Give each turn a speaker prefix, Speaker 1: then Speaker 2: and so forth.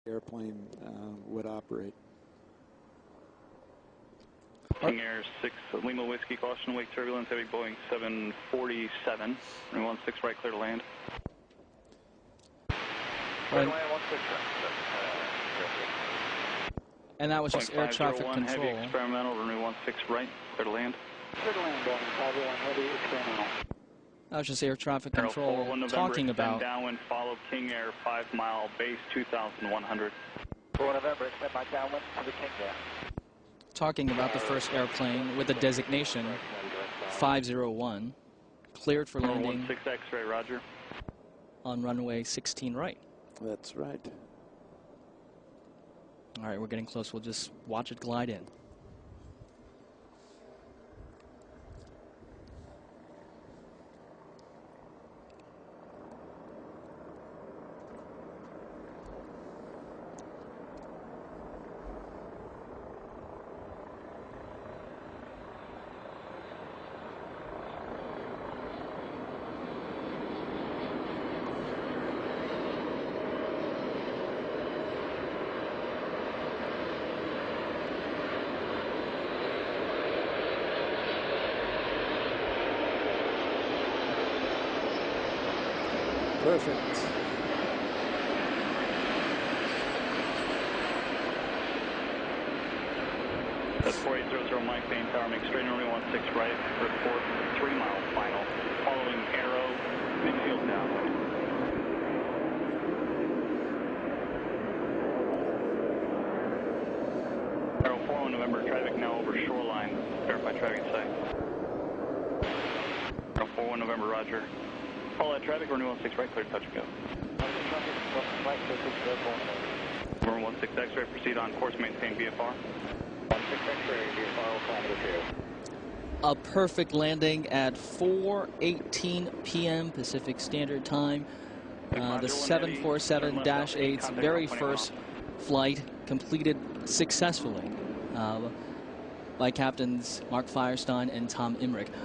Speaker 1: airplane would operate.
Speaker 2: King Air 6 Lima Whiskey, caution wake turbulence, heavy Boeing 747, runway 16 right, clear to land.
Speaker 3: And that was just air traffic control.
Speaker 2: Heavy experimental, runway 16 right, clear to land.
Speaker 4: Clear to land, Boeing 501 heavy experimental.
Speaker 3: That was just air traffic control talking about
Speaker 2: downwind, follow King Air 5 mile base 2,100.
Speaker 4: 4 November, extend my downwind to the King Air.
Speaker 3: Talking about the first airplane with the designation 501, cleared for landing
Speaker 2: 16 X-ray, roger.
Speaker 3: On runway 16 right.
Speaker 1: That's right.
Speaker 3: All right, we're getting close. We'll just watch it glide in.
Speaker 1: Perfect.
Speaker 2: That's 4800 Mike, main tower, make straight runway 16 right, report 3 mile final, following arrow, midfield downwind. Arrow 41 November, traffic now over shoreline, verify traffic site. Arrow 41 November, roger. Follow that traffic, runway 16 right, clear to touch and go. Runway 16 X-ray, proceed on course, maintain VFR.
Speaker 4: 16 X-ray, VFR will climb to
Speaker 3: A perfect landing at 4:18 p.m. Pacific Standard Time. The 747-8's very first flight completed successfully by Captains Mark Firestein and Tom Emmerich.